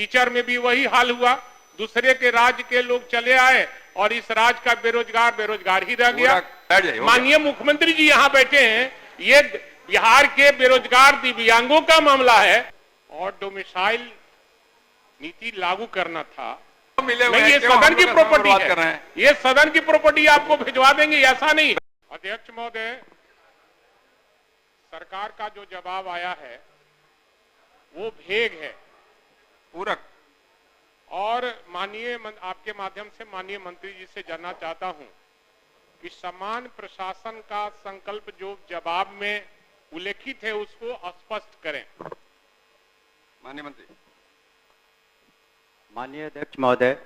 Teacher में भी वही हाल हुआ, दूसरे के राज्य के लोग चले आए और इस राज्य का बेरोजगार बेरोजगार ही रह गया। माननीय मुख्यमंत्री जी यहाँ बैठे हैं, ये बिहार के बेरोजगार दिव्यांगों का मामला है और डोमिसाइल नीति लागू करना था। नहीं, ये सदन की प्रॉपर्टी है, ये सदन की प्रॉपर्टी आपको भिजवा देंगे, ऐसा नहीं। अध्यक्ष महोदय, सरकार का जो जवाब आया है वो भेग है, पूरक। और आपके माध्यम से माननीय मंत्री जी से जानना चाहता हूं कि समान प्रशासन का संकल्प जो जवाब में उल्लेखित है उसको स्पष्ट करें। माननीय मंत्री। माननीय अध्यक्ष महोदय,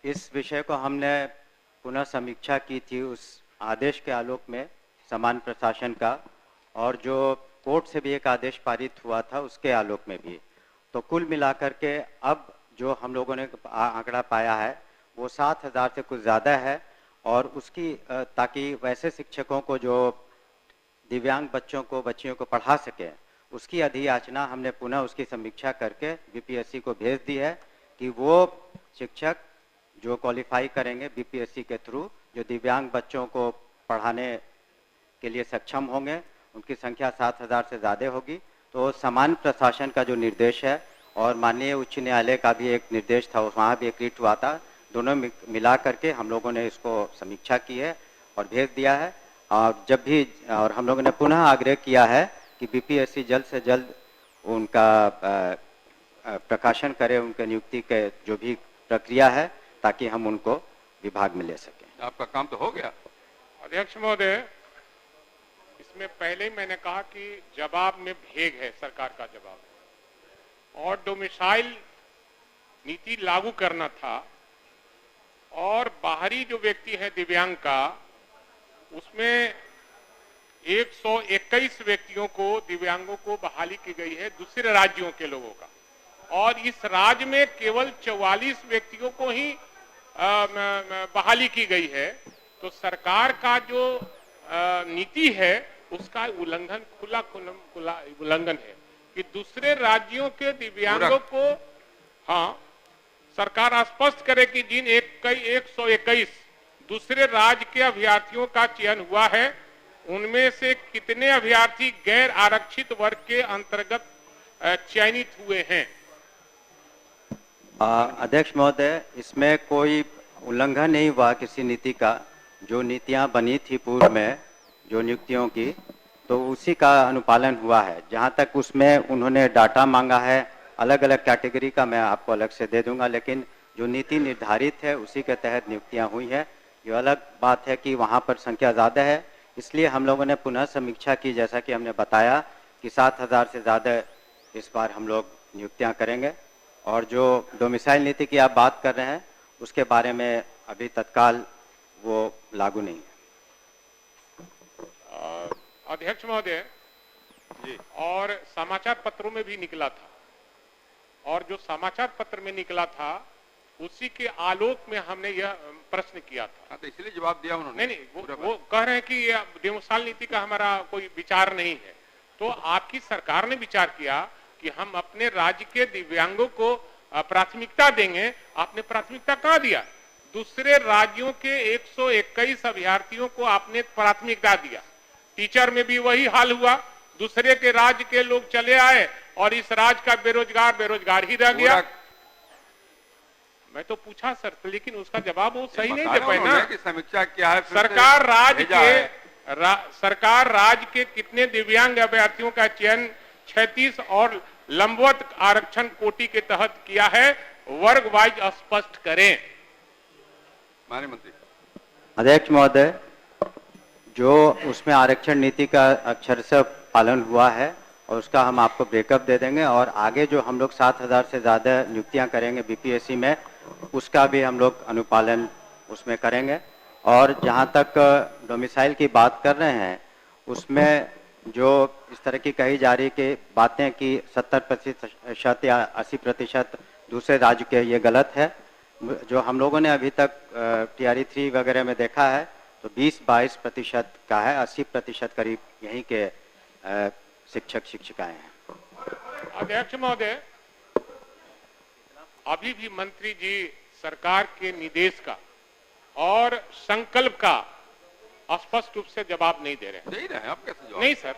इस विषय को हमने पुनः समीक्षा की थी उस आदेश के आलोक में समान प्रशासन का, और जो कोर्ट से भी एक आदेश पारित हुआ था उसके आलोक में भी। तो कुल मिलाकर के अब जो हम लोगों ने आंकड़ा पाया है वो 7,000 से कुछ ज़्यादा है, और उसकी ताकि वैसे शिक्षकों को जो दिव्यांग बच्चों को बच्चियों को पढ़ा सकें उसकी अधियाचना हमने पुनः उसकी समीक्षा करके बीपीएससी को भेज दी है कि वो शिक्षक जो क्वालिफाई करेंगे बीपीएससी के थ्रू, जो दिव्यांग बच्चों को पढ़ाने के लिए सक्षम होंगे, उनकी संख्या 7,000 से ज़्यादा होगी। तो समान प्रशासन का जो निर्देश है और माननीय उच्च न्यायालय का भी एक निर्देश था, वहाँ भी एक रिट हुआ था, दोनों मिला करके हम लोगों ने इसको समीक्षा की है और भेज दिया है। और हम लोगों ने पुनः आग्रह किया है कि बीपीएससी जल्द से जल्द उनका प्रकाशन करे, उनके नियुक्ति के जो भी प्रक्रिया है, ताकि हम उनको विभाग में ले सकें। आपका काम तो हो गया। अध्यक्ष महोदय, इसमें पहले ही मैंने कहा कि जवाब में भेग है, सरकार का जवाब, और डोमिसाइल नीति लागू करना था, और बाहरी जो व्यक्ति है दिव्यांग का, उसमें 121 व्यक्तियों को, दिव्यांगों को बहाली की गई है दूसरे राज्यों के लोगों का, और इस राज्य में केवल 44 व्यक्तियों को ही बहाली की गई है। तो सरकार का जो नीति है उसका उल्लंघन, खुला उल्लंघन है कि दूसरे राज्यों के दिव्यांगों को, हाँ, सरकार स्पष्ट करे कि जिन 121 दूसरे राज्य के अभ्यर्थियों का चयन हुआ है उनमें से कितने अभ्यर्थी गैर आरक्षित वर्ग के अंतर्गत चयनित हुए हैं। अध्यक्ष महोदय, इसमें कोई उल्लंघन नहीं हुआ किसी नीति का। जो नीतियां बनी थी पूर्व में जो नियुक्तियों की, तो उसी का अनुपालन हुआ है। जहां तक उसमें उन्होंने डाटा मांगा है अलग अलग कैटेगरी का, मैं आपको अलग से दे दूंगा, लेकिन जो नीति निर्धारित है उसी के तहत नियुक्तियां हुई है। ये अलग बात है कि वहां पर संख्या ज़्यादा है, इसलिए हम लोगों ने पुनः समीक्षा की, जैसा कि हमने बताया कि 7,000 से ज़्यादा इस बार हम लोग नियुक्तियाँ करेंगे। और जो डोमिसाइल नीति की आप बात कर रहे हैं उसके बारे में अभी तत्काल वो लागू नहीं है। अध्यक्ष महोदय जी, और समाचार पत्रों में भी निकला था, और जो समाचार पत्र में निकला था उसी के आलोक में हमने यह प्रश्न किया था। तो इसलिए जवाब दिया उन्होंने। नहीं, वो कह रहे हैं कि यह डोमिसाइल नीति का हमारा कोई विचार नहीं है। तो आपकी सरकार ने विचार किया कि हम अपने राज्य के दिव्यांगों को प्राथमिकता देंगे। आपने प्राथमिकता कहाँ दिया? दूसरे राज्यों के 121 अभ्यर्थियों को आपने प्राथमिकता दिया। टीचर में भी वही हाल हुआ, दूसरे के राज्य के लोग चले आए और इस राज्य का बेरोजगार बेरोजगार ही रह गया। मैं तो पूछा सर, लेकिन उसका जवाब वो सही नहीं दे पाए ना कि समीक्षा क्या है। सरकार राज्य के कितने दिव्यांग अभ्यर्थियों का चयन 36 और लंबवत आरक्षण कोटि के तहत किया है, वर्ग वाइज स्पष्ट करें। माननीय मंत्री। अध्यक्ष महोदय, जो उसमें आरक्षण नीति का अक्षरशः पालन हुआ है और उसका हम आपको ब्रेकअप दे देंगे, और आगे जो हम लोग 7,000 से ज़्यादा नियुक्तियां करेंगे बीपीएससी में उसका भी हम लोग अनुपालन उसमें करेंगे। और जहां तक डोमिसाइल की बात कर रहे हैं उसमें जो इस तरह की कही जा रही कि बातें कि 70% या 80% दूसरे राज्य के, ये गलत है। जो हम लोगों ने अभी तक TRE 3 वगैरह में देखा है तो 20-22% का है, 80% करीब यहीं के शिक्षक शिक्षिकाएं हैं। अध्यक्ष महोदय, अभी भी मंत्री जी सरकार के निर्देश का और संकल्प का स्पष्ट रूप से जवाब नहीं दे रहे हैं। दे ही रहे हैं, आप कैसे जवाब? नहीं सर,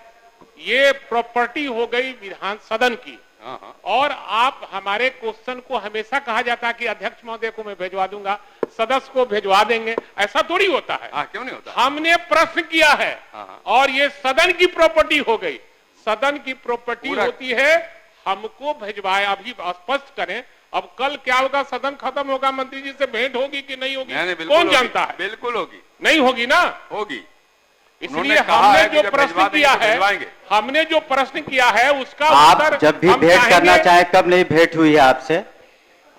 ये प्रॉपर्टी हो गई विधान सदन की, हाँ हाँ, और आप हमारे क्वेश्चन को हमेशा कहा जाता है कि अध्यक्ष महोदय को मैं भिजवा दूंगा, सदस्य को भिजवा देंगे, ऐसा थोड़ी होता है। हाँ, क्यों नहीं होता? हमने प्रश्न किया है हाँ। और ये सदन की प्रॉपर्टी हो गई। सदन की प्रॉपर्टी पूरा- होती है, हमको भिजवाए, अभी स्पष्ट करें। अब कल क्या होगा, सदन खत्म होगा, मंत्री जी से भेंट होगी कि नहीं होगी, नहीं, बिल्कुल कौन होगी, जानता है? बिल्कुल होगी, नहीं होगी ना। होगी। इसलिए उन्होंने कहा हमने है कि जो जब प्रश्न भिजवा देंगे किया तो है, भिजवाएंगे। हमने जो प्रश्न किया है उसका आप उत्तर जब भी हम भेंट करना चाहेंगे। चाहे, कब नहीं भेंट हुई है आपसे,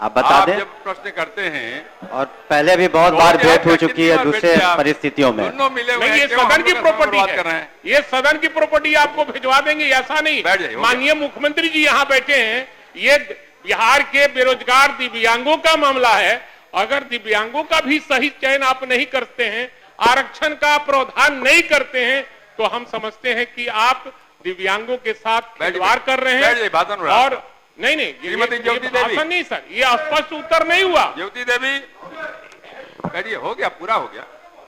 आप बता आप दें। जब प्रश्न करते हैं और पहले भी बहुत बार भेंट हो चुकी है दूसरे परिस्थितियों में। दोनों मिले हुए नहीं, हैं, ये क्यों हम सदन की लोग का समय प्रॉपर्टी बर्बाद कर रहे है, हैं? ये सदन की प्रॉपर्टी आपको भिजवा देंगे ऐसा नहीं। बैठ जाइए, हो गया। माननीय मुख्यमंत्री जी यहाँ बैठे हैं, ये बिहार के बेरोजगार दिव्यांगों का मामला है। अगर दिव्यांगों का भी सही चयन आप नहीं करते हैं, आरक्षण का प्रावधान नहीं करते हैं, तो हम समझते हैं कि आप दिव्यांगों के साथ खिलवाड़ कर रहे बैठ जाइए, भाषण हो हैं। रहा है और नहीं, श्रीमती ये ज्योति देवी। भाषण नहीं सर, ये स्पष्ट उत्तर नहीं हुआ। ज्योति देवी, बैठिए, हो गया, पूरा हो गया।